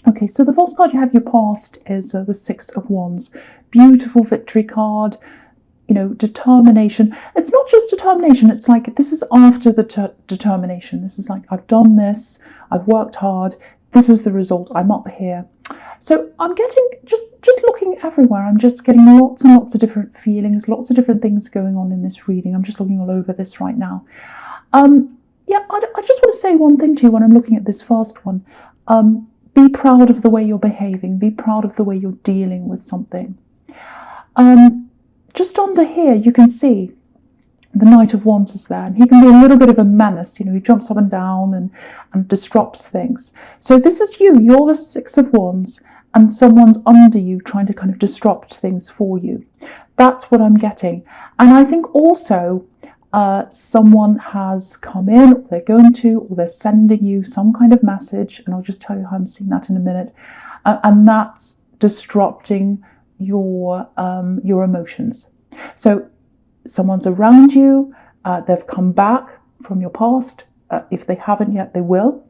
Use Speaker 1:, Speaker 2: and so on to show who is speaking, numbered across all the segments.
Speaker 1: Okay, so the false card you have your past is the Six of Wands. Beautiful victory card, determination. It's not just determination, it's like this is after the determination. This is like, I've done this, I've worked hard, this is the result, I'm up here. So I'm getting, just looking everywhere, I'm just getting lots and lots of different feelings, lots of different things going on in this reading. I'm just looking all over this right now. Yeah, I just want to say one thing to you when I'm looking at this first one. Be proud of the way you're behaving. Be proud of the way you're dealing with something. Just under here, you can see the Knight of Wands is there, and he can be a little bit of a menace. He jumps up and down and disrupts things. So this is you. You're the Six of Wands, and someone's under you trying to kind of disrupt things for you. That's what I'm getting. And I think also someone has come in, or they're going to, or they're sending you some kind of message, and I'll just tell you how I'm seeing that in a minute, and that's disrupting your emotions. So someone's around you, they've come back from your past, if they haven't yet, they will,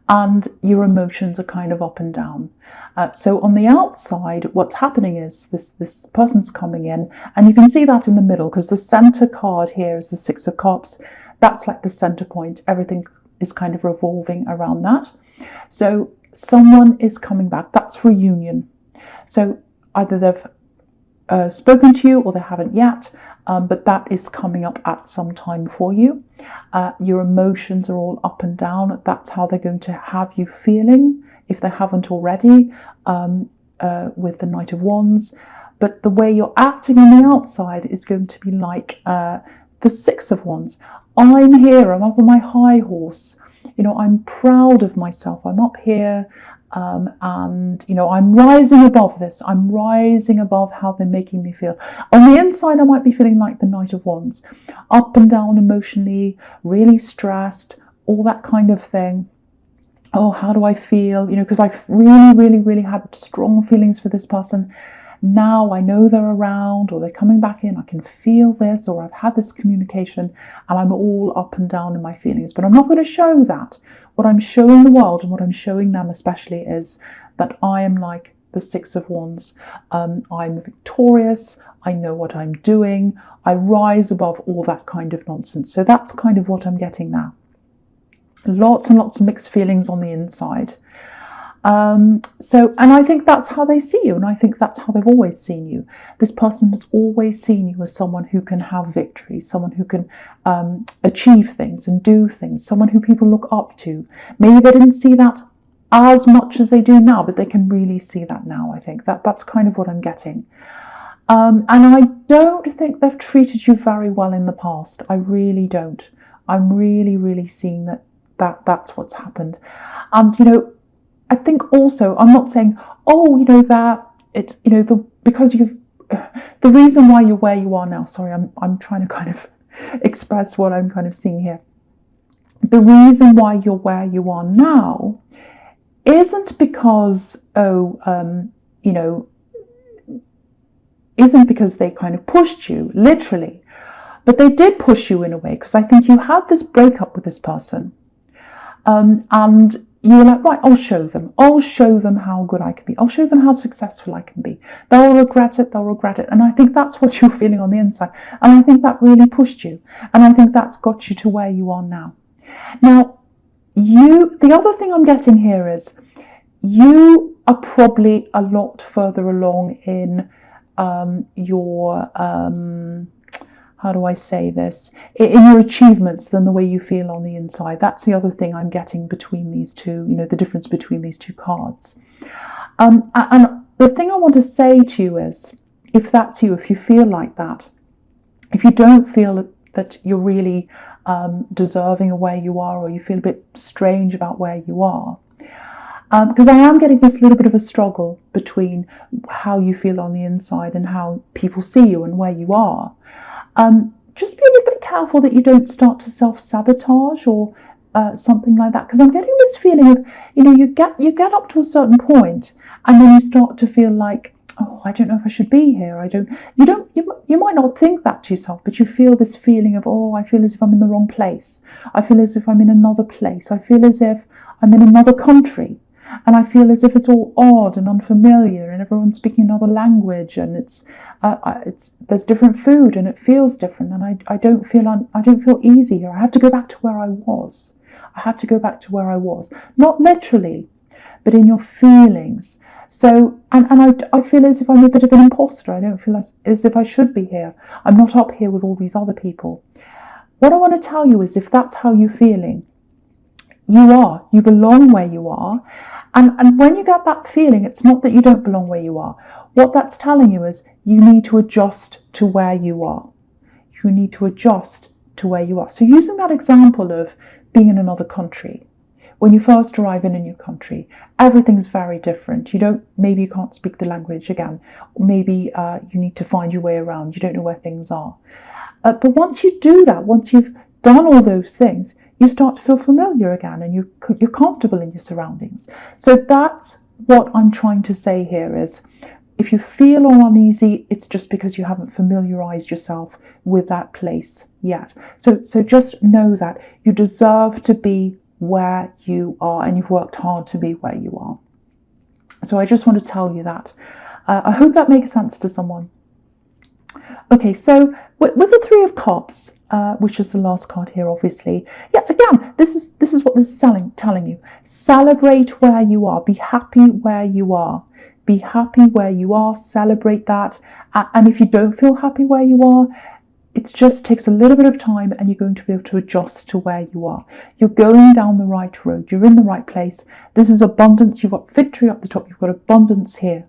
Speaker 1: and your emotions are kind of up and down. So on the outside, what's happening is this person's coming in, and you can see that in the middle, because the center card here is the Six of Cups. That's like the center point. Everything is kind of revolving around that. So someone is coming back. That's reunion. So either they've spoken to you or they haven't yet, but that is coming up at some time for you. Your emotions are all up and down. That's how they're going to have you feeling, if they haven't already, with the Knight of Wands. But the way you're acting on the outside is going to be like the Six of Wands. I'm here, I'm up on my high horse. I'm proud of myself. I'm up here, and I'm rising above this. I'm rising above how they're making me feel. On the inside, I might be feeling like the Knight of Wands, up and down emotionally, really stressed, all that kind of thing. Oh, how do I feel? Because I've really had strong feelings for this person. Now I know they're around, or they're coming back in. I can feel this, or I've had this communication, and I'm all up and down in my feelings. But I'm not going to show that. What I'm showing the world, and what I'm showing them especially, is that I am like the Six of Wands. I'm victorious. I know what I'm doing. I rise above all that kind of nonsense. So that's kind of what I'm getting now. Lots and lots of mixed feelings on the inside. And I think that's how they see you, and I think that's how they've always seen you. This person has always seen you as someone who can have victory, someone who can achieve things and do things, someone who people look up to. Maybe they didn't see that as much as they do now, but they can really see that now. I think that's kind of what I'm getting. And I don't think they've treated you very well in the past. I really don't. I'm really seeing that's what's happened. And I think also, I'm not saying, that it's, because the reason why you're where you are now, sorry, I'm trying to kind of express what I'm kind of seeing here. The reason why you're where you are now isn't because, isn't because they kind of pushed you, literally, but they did push you in a way, because I think you had this breakup with this person, and you were like, right, I'll show them how good I can be. I'll show them how successful I can be. They'll regret it. And I think that's what you're feeling on the inside. And I think that really pushed you. And I think that's got you to where you are now. Now, the other thing I'm getting here is you are probably a lot further along in your, how do I say this, in your achievements than the way you feel on the inside. That's the other thing I'm getting between these two, the difference between these two cards. And the thing I want to say to you is, if that's you, if you feel like that, if you don't feel that you're really deserving of where you are, or you feel a bit strange about where you are, because I am getting this little bit of a struggle between how you feel on the inside and how people see you and where you are. Just be a little bit careful that you don't start to self-sabotage or something like that, because I'm getting this feeling of, you get up to a certain point, and then you start to feel like, oh, I don't know if I should be here. You might not think that to yourself, but you feel this feeling of, oh, I feel as if I'm in the wrong place. I feel as if I'm in another place. I feel as if I'm in another country. and I feel as if it's all odd and unfamiliar, and everyone's speaking another language, and there's different food, and it feels different, and I don't feel easy here. I have to go back to where I was. I have to go back to where I was, not literally, but in your feelings. So, and I feel as if I'm a bit of an imposter. I don't feel as if I should be here. I'm not up here with all these other people. What I want to tell you is, if that's how you're feeling, you belong where you are. And when you get that feeling, it's not that you don't belong where you are. What that's telling you is you need to adjust to where you are. You need to adjust to where you are. So using that example of being in another country, when you first arrive in a new country, everything's very different. Maybe you can't speak the language again. Maybe you need to find your way around. You don't know where things are. But once you do that, once you've done all those things, you start to feel familiar again, and you're comfortable in your surroundings. So that's what I'm trying to say here is, if you feel uneasy, it's just because you haven't familiarized yourself with that place yet. So just know that you deserve to be where you are, and you've worked hard to be where you are. So I just want to tell you that. I hope that makes sense to someone. Okay, so with the Three of Cups, which is the last card here, obviously. Yeah, again, this is what this is telling you. Celebrate where you are. Be happy where you are. Be happy where you are. Celebrate that. And if you don't feel happy where you are, it just takes a little bit of time, and you're going to be able to adjust to where you are. You're going down the right road. You're in the right place. This is abundance. You've got victory up the top. You've got abundance here.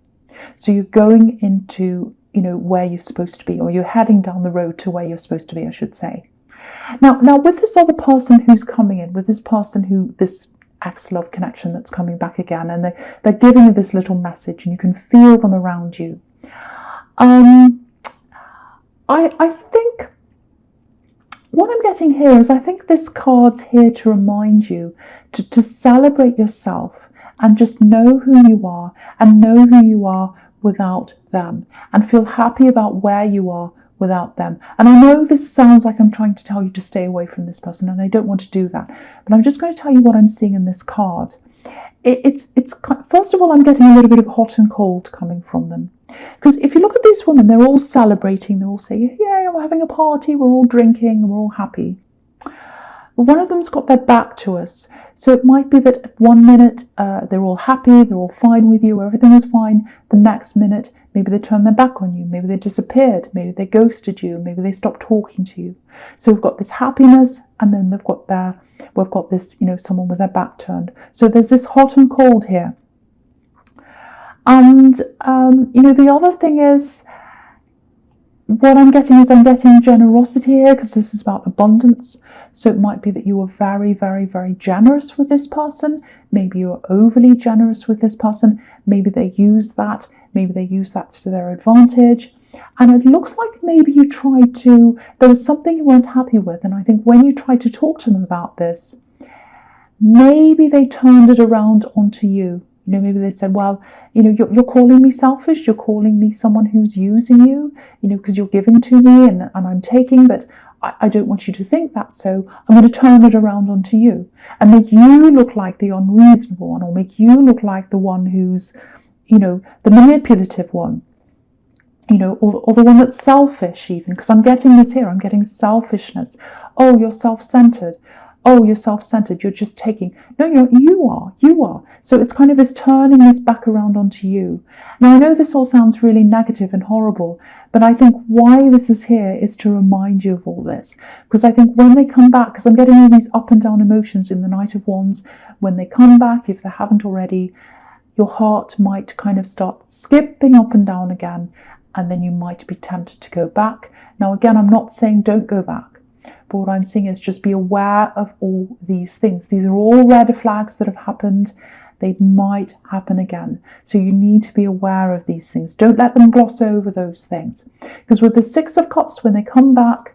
Speaker 1: So you're going into, where you're supposed to be, or you're heading down the road to where you're supposed to be, I should say. Now with this other person who's coming in, with this person this ex-love connection that's coming back again, and they're giving you this little message, and you can feel them around you. I think what I'm getting here is, I think this card's here to remind you to celebrate yourself, and just know who you are, and know who you are without them, and feel happy about where you are without them. And I know this sounds like I'm trying to tell you to stay away from this person, and I don't want to do that, but I'm just going to tell you what I'm seeing in this card. It's first of all, I'm getting a little bit of hot and cold coming from them. Because if you look at these women, they're all celebrating, they're all saying, yeah, we're having a party, we're all drinking, and we're all happy. But one of them's got their back to us. So it might be that at 1 minute they're all happy, they're all fine with you, everything is fine. The next minute, maybe they turned their back on you, maybe they disappeared, maybe they ghosted you, maybe they stopped talking to you. So we've got this happiness, and then we've got this, someone with their back turned. So there's this hot and cold here. And, the other thing is, what I'm getting generosity here, because this is about abundance. So it might be that you were very, very, very generous with this person. Maybe you were overly generous with this person. Maybe they use that. Maybe they use that to their advantage. And it looks like maybe there was something you weren't happy with. And I think when you tried to talk to them about this, maybe they turned it around onto you. Maybe they said, well, you're calling me selfish. You're calling me someone who's using you, because you're giving to me and I'm taking, but I don't want you to think that. So I'm going to turn it around onto you and make you look like the unreasonable one, or make you look like the one who's, the manipulative one, or the one that's selfish even, because I'm getting this here. I'm getting selfishness. Oh, you're self-centered. Oh, you're self-centered, you're just taking. No, you are. So it's kind of this turning this back around onto you. Now, I know this all sounds really negative and horrible, but I think why this is here is to remind you of all this. Because I think when they come back, because I'm getting all these up and down emotions in the Knight of Wands, when they come back, if they haven't already, your heart might kind of start skipping up and down again, and then you might be tempted to go back. Now, again, I'm not saying don't go back. But what I'm saying is just be aware of all these things. These are all red flags that have happened. They might happen again. So you need to be aware of these things. Don't let them gloss over those things. Because with the Six of Cups, when they come back,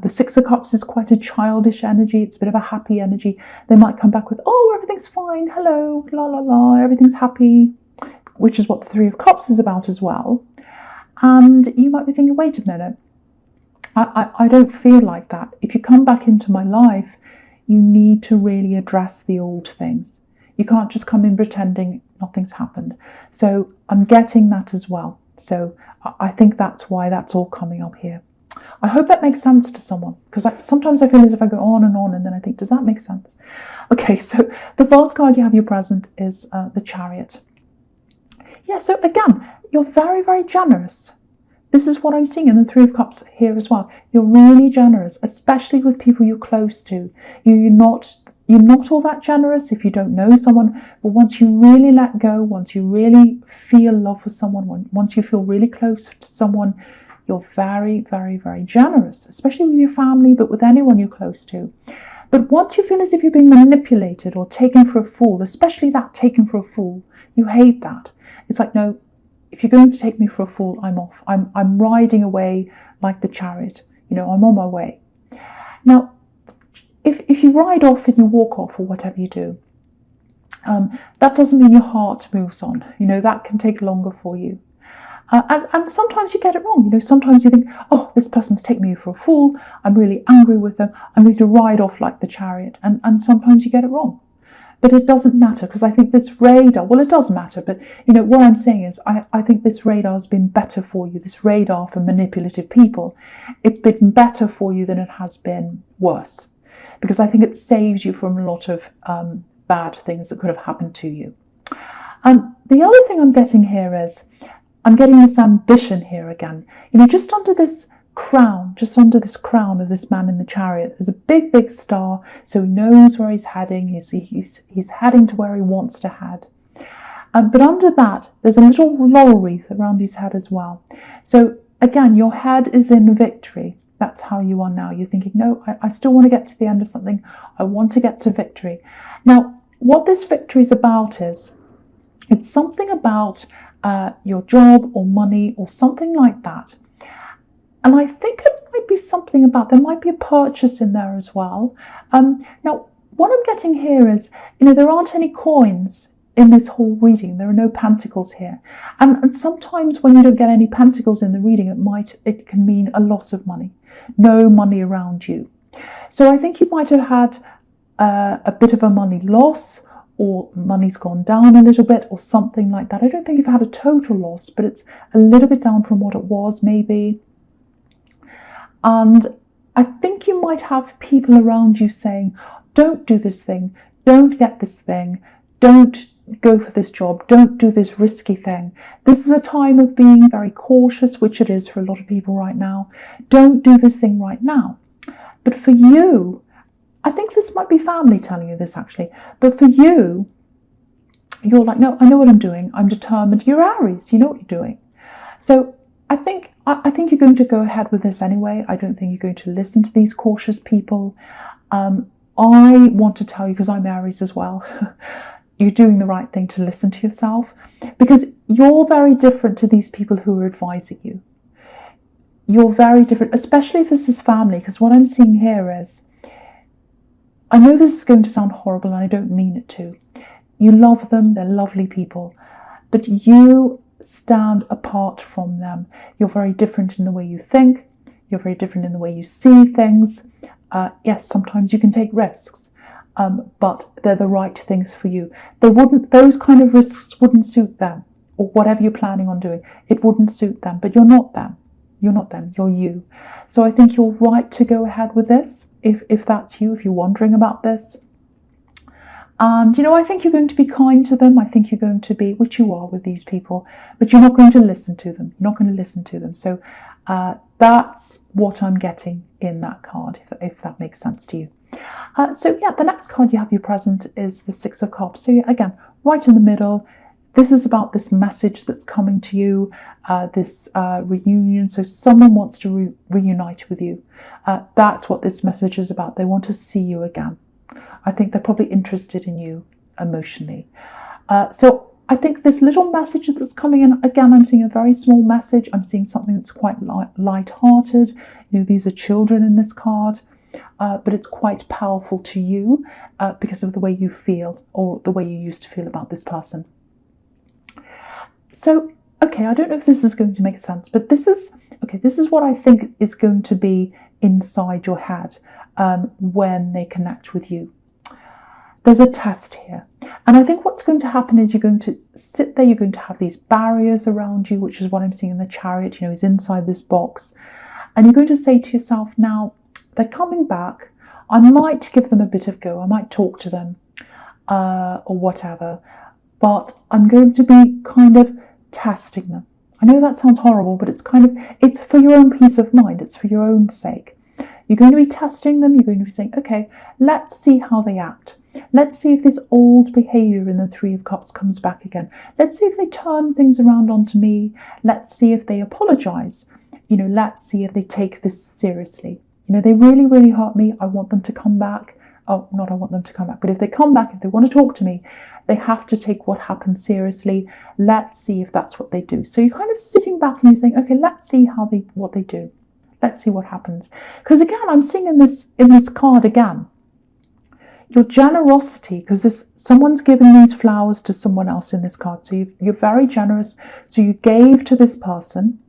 Speaker 1: the Six of Cups is quite a childish energy. It's a bit of a happy energy. They might come back with, oh, everything's fine. Hello, la, la, la. Everything's happy, which is what the Three of Cups is about as well. And you might be thinking, wait a minute. I don't feel like that. If you come back into my life, you need to really address the old things. You can't just come in pretending nothing's happened. So I'm getting that as well. So I think that's why that's all coming up here. I hope that makes sense to someone, because sometimes I feel as if I go on, and then I think, does that make sense? Okay, so the first card you have your present is the Chariot. Yeah, so again, you're very, very generous. This is what I'm seeing in the Three of Cups here as well. You're really generous, especially with people you're close to. You're not all that generous if you don't know someone, but once you really let go, once you really feel love for someone, once you feel really close to someone, you're very, very, very generous, especially with your family, but with anyone you're close to. But once you feel as if you're being manipulated or taken for a fool, especially that taken for a fool, you hate that. It's like, no, if you're going to take me for a fool, I'm off. I'm riding away like the Chariot. I'm on my way. Now, if you ride off and you walk off or whatever you do, that doesn't mean your heart moves on. That can take longer for you. And sometimes you get it wrong. Sometimes you think, oh, this person's taking me for a fool. I'm really angry with them. I'm going to ride off like the Chariot. And sometimes you get it wrong. But it doesn't matter, because I think this radar, well, it does matter, but what I'm saying is I think this radar has been better for you, this radar for manipulative people. It's been better for you than it has been worse, because I think it saves you from a lot of bad things that could have happened to you. The other thing I'm getting here is, I'm getting this ambition here again. Just under this crown of this man in the Chariot, there's a big, big star, so he knows where he's heading. He's heading to where he wants to head. But under that, there's a little laurel wreath around his head as well. So again, your head is in victory. That's how you are now. You're thinking, no, I still want to get to the end of something. I want to get to victory. Now, what this victory is about is, it's something about your job or money or something like that. And I think it might be something about, there might be a purchase in there as well. Now, what I'm getting here is, there aren't any coins in this whole reading. There are no pentacles here. And sometimes when you don't get any pentacles in the reading, it can mean a loss of money. No money around you. So I think you might have had a bit of a money loss, or money's gone down a little bit, or something like that. I don't think you've had a total loss, but it's a little bit down from what it was, maybe. And I think you might have people around you saying, don't do this thing, don't get this thing, don't go for this job, don't do this risky thing. This is a time of being very cautious, which it is for a lot of people right now. Don't do this thing right now. But for you, I think this might be family telling you this actually, but for you, you're like, no, I know what I'm doing, I'm determined. You're Aries, you know what you're doing. So I think you're going to go ahead with this anyway. I don't think you're going to listen to these cautious people. I want to tell you, because I'm Aries as well, you're doing the right thing to listen to yourself, because you're very different to these people who are advising you. You're very different, especially if this is family, because what I'm seeing here is, I know this is going to sound horrible and I don't mean it to. You love them, they're lovely people, but you stand apart from them. You're very different in the way you think. You're very different in the way you see things. Yes, sometimes you can take risks, but they're the right things for you. Those kind of risks wouldn't suit them, or whatever you're planning on doing. It wouldn't suit them, but you're not them. You're not them, you're you. So I think you're right to go ahead with this, if that's you, if you're wondering about this. And, I think you're going to be kind to them. I think you're going to be, which you are with these people, but you're not going to listen to them. You're not going to listen to them. So that's what I'm getting in that card, if that makes sense to you. So yeah, the next card you have your present is the Six of Cups. So again, right in the middle. This is about this message that's coming to you, this reunion. So someone wants to reunite with you. That's what this message is about. They want to see you again. I think they're probably interested in you emotionally. So I think this little message that's coming in, again, I'm seeing a very small message. I'm seeing something that's quite light-hearted. These are children in this card. But it's quite powerful to you because of the way you feel, or the way you used to feel about this person. So, okay, I don't know if this is going to make sense, but this is what I think is going to be inside your head when they connect with you. there's a test here. And I think what's going to happen is you're going to sit there, you're going to have these barriers around you, which is what I'm seeing in the Chariot, you know, he's inside this box. And you're going to say to yourself, now, they're coming back, I might give them a bit of go, I might talk to them, or whatever, but I'm going to be kind of testing them. I know that sounds horrible, but it's for your own peace of mind, it's for your own sake. You're going to be testing them, you're going to be saying, okay, let's see how they act. Let's see if this old behaviour in the Three of Cups comes back again. Let's see if they turn things around onto me. Let's see if they apologise. You know, let's see if they take this seriously. You know, they really, really hurt me. I want them to come back. Oh, not I want them to come back, but if they come back, if they want to talk to me, they have to take what happened seriously. Let's see if that's what they do. So you're kind of sitting back and you're saying, okay, let's see what they do. Let's see what happens. Because again, I'm seeing in this card again, your generosity, because someone's giving these flowers to someone else in this card. So you're very generous. So you gave to this person.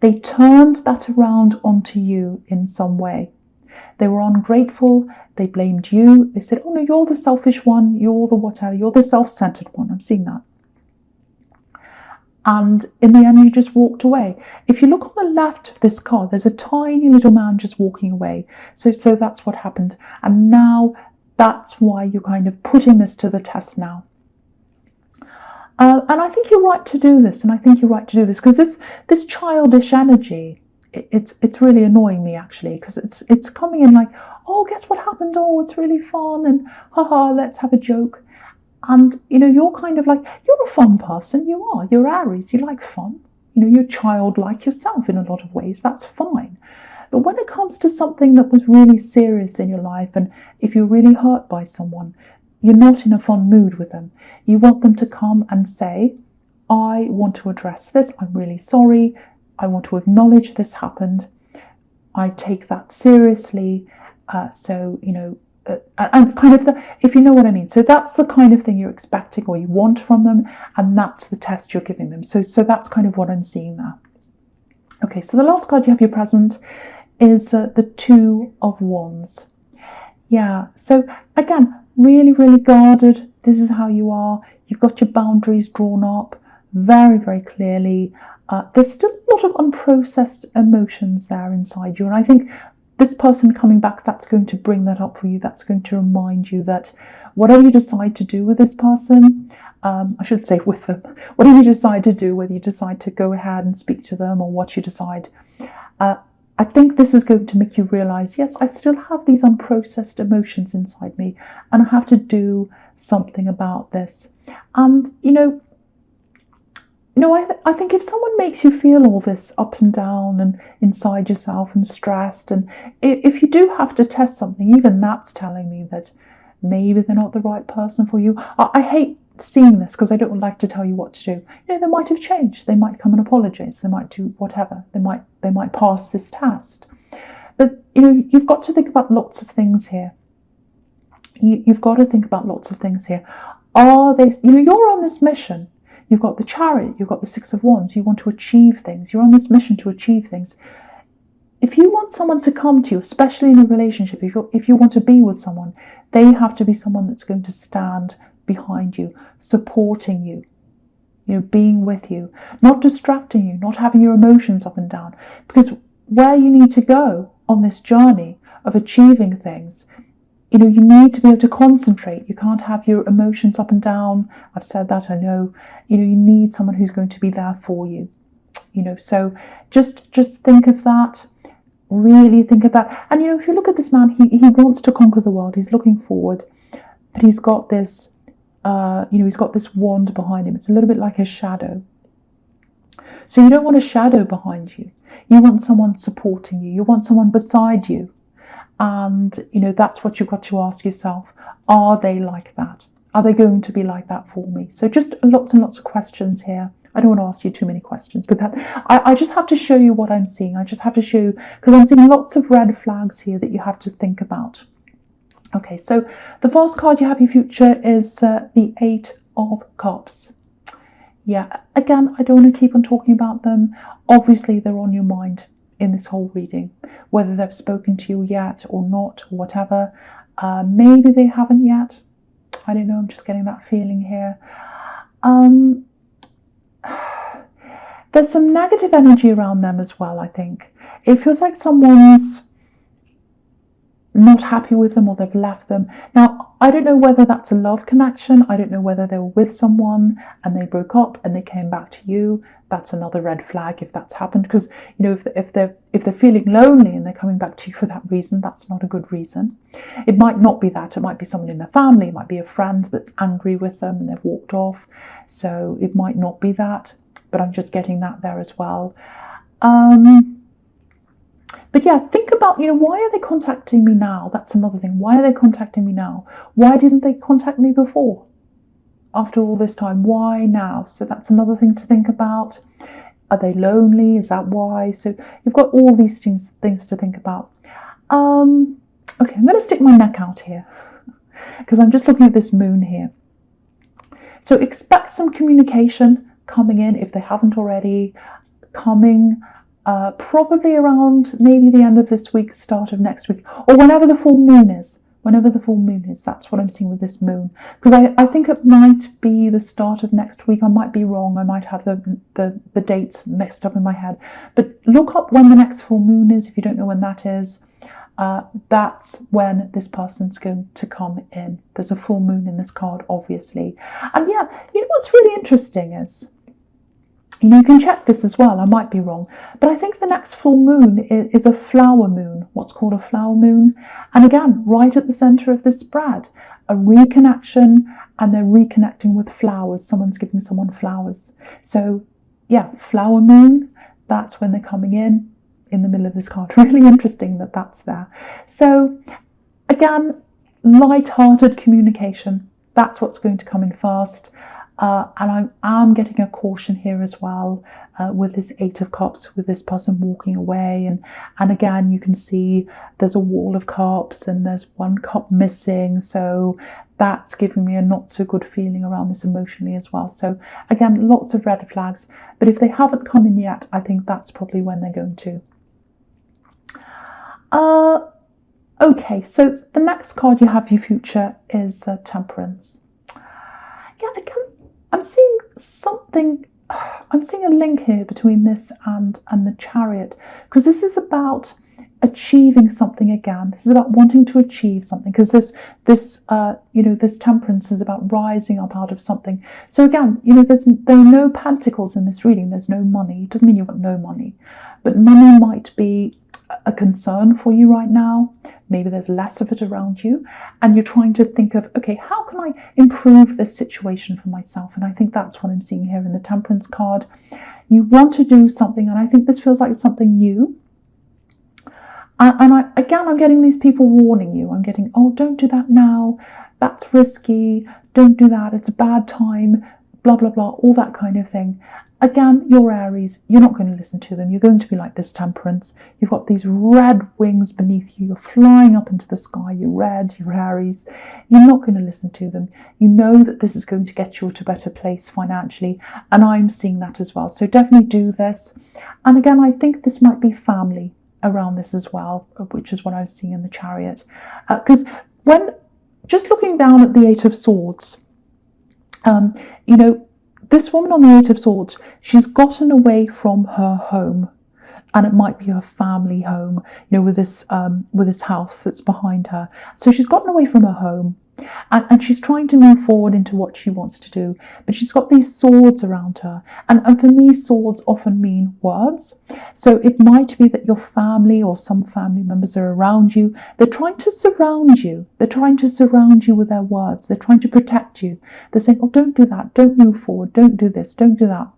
Speaker 1: They turned that around onto you in some way. They were ungrateful. They blamed you. They said, oh no, you're the selfish one. You're the whatever. You're the self-centered one. I'm seeing that. And in the end, you just walked away. If you look on the left of this card, there's a tiny little man just walking away. So that's what happened. And now that's why you're kind of putting this to the test now. And I think you're right to do this. And I think you're right to do this because this childish energy, it's really annoying me actually, because it's coming in like, oh, guess what happened? Oh, it's really fun. And haha, let's have a joke. And, you know, you're kind of like, you're a fun person. You are. You're Aries. You like fun. You know, you're childlike yourself in a lot of ways. That's fine. But when it comes to something that was really serious in your life, and if you're really hurt by someone, you're not in a fun mood with them. You want them to come and say, I want to address this. I'm really sorry. I want to acknowledge this happened. I take that seriously. So, you know, and kind of if you know what I mean. So that's the kind of thing you're expecting or you want from them, and that's the test you're giving them. So that's kind of what I'm seeing there. Okay, so the last card you have your present is the Two of Wands. Yeah, so again, really, really guarded. This is how you are. You've got your boundaries drawn up very, very clearly. There's still a lot of unprocessed emotions there inside you, and I think this person coming back, that's going to bring that up for you. That's going to remind you that whatever you decide to do with this person, I should say with them, whatever you decide to do, whether you decide to go ahead and speak to them or what you decide, I think this is going to make you realize, yes, I still have these unprocessed emotions inside me and I have to do something about this. And, I think if someone makes you feel all this up and down and inside yourself and stressed, and if you do have to test something, even that's telling me that maybe they're not the right person for you. I hate seeing this because I don't like to tell you what to do. They might have changed. They might come and apologize. They might do whatever. They might pass this test. But, you've got to think about lots of things here. You've got to think about lots of things here. Are they, you're on this mission. You've got the Chariot, you've got the Six of Wands, you want to achieve things, you're on this mission to achieve things. If you want someone to come to you, especially in a relationship, if you want to be with someone, they have to be someone that's going to stand behind you, supporting you, being with you, not distracting you, not having your emotions up and down. Because where you need to go on this journey of achieving things, you need to be able to concentrate. You can't have your emotions up and down. I've said that, I know. You need someone who's going to be there for you. So just think of that. Really think of that. And, if you look at this man, he wants to conquer the world. He's looking forward. But he's got this, he's got this wand behind him. It's a little bit like a shadow. So you don't want a shadow behind you. You want someone supporting you. You want someone beside you. And, that's what you've got to ask yourself. Are they like that? Are they going to be like that for me? So just lots and lots of questions here. I don't want to ask you too many questions, but I just have to show you what I'm seeing. I just have to show you, because I'm seeing lots of red flags here that you have to think about. Okay, so the first card you have in your future is the Eight of Cups. Yeah, again, I don't want to keep on talking about them. Obviously, they're on your mind in this whole reading, whether they've spoken to you yet or not, or whatever. Maybe they haven't yet. I don't know, I'm just getting that feeling here. There's some negative energy around them as well, I think. It feels like someone's not happy with them or they've left them. Now, I don't know whether that's a love connection. I don't know whether they were with someone and they broke up and they came back to you. That's another red flag if that's happened, because if they're feeling lonely and they're coming back to you for that reason, that's not a good reason. It might not be that. It might be someone in their family. It might be a friend that's angry with them and they've walked off. So it might not be that, but I'm just getting that there as well. But yeah, think about, why are they contacting me now? That's another thing. Why are they contacting me now? Why didn't they contact me before? After all this time, why now? So that's another thing to think about. Are they lonely? Is that why? So you've got all these things to think about. Okay, I'm going to stick my neck out here because I'm just looking at this moon here. So expect some communication coming in if they haven't already, coming probably around maybe the end of this week, start of next week, or whenever the full moon is. Whenever the full moon is, that's what I'm seeing with this moon. Because I think it might be the start of next week. I might be wrong. I might have the dates mixed up in my head. But look up when the next full moon is if you don't know when that is. That's when this person's going to come in. There's a full moon in this card, obviously. And yeah, what's really interesting is, you can check this as well, I might be wrong, but I think the next full moon is a flower moon, what's called a flower moon. And again, right at the centre of this spread, a reconnection, and they're reconnecting with flowers. Someone's giving someone flowers. So yeah, flower moon, that's when they're coming in the middle of this card. Really interesting that that's there. So again, light-hearted communication, that's what's going to come in first. And I'm getting a caution here as well with this Eight of Cups, with this person walking away. And again, you can see there's a wall of cups and there's one cup missing. So that's giving me a not so good feeling around this emotionally as well. So again, lots of red flags. But if they haven't come in yet, I think that's probably when they're going to. Okay, so the next card you have, your future, is Temperance. Yeah, again, I'm seeing something, I'm seeing a link here between this and the Chariot, because this is about achieving something again. This is about wanting to achieve something, because this Temperance is about rising up out of something. So again, there are no pentacles in this reading. There's no money. It doesn't mean you've got no money, but money might be a concern for you right now. Maybe there's less of it around you, and you're trying to think of, okay, how can I improve this situation for myself? And I think that's what I'm seeing here in the Temperance card. You want to do something, and I think this feels like something new. And I'm getting these people warning you. I'm getting, oh, don't do that now. That's risky. Don't do that. It's a bad time. Blah, blah, blah. All that kind of thing. Again, you're Aries, you're not going to listen to them. You're going to be like this Temperance. You've got these red wings beneath you. You're flying up into the sky. You're red, you're Aries. You're not going to listen to them. You know that this is going to get you to a better place financially. And I'm seeing that as well. So definitely do this. And again, I think this might be family around this as well, which is what I was seeing in the Chariot. Because when just looking down at the Eight of Swords, this woman on the Eight of Swords, she's gotten away from her home, and it might be her family home, with this house that's behind her. So she's gotten away from her home, and she's trying to move forward into what she wants to do. But she's got these swords around her, and for me, swords often mean words. So it might be that your family or some family members are around you. They're trying to surround you. They're trying to surround you with their words. They're trying to protect you. They're saying, oh, don't do that. Don't move forward. Don't do this. Don't do that.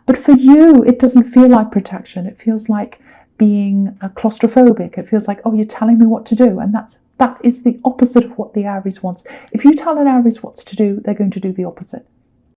Speaker 1: But for you, it doesn't feel like protection. It feels like being claustrophobic. It feels like, oh, you're telling me what to do. And that is the opposite of what the Aries wants. If you tell an Aries what to do, they're going to do the opposite.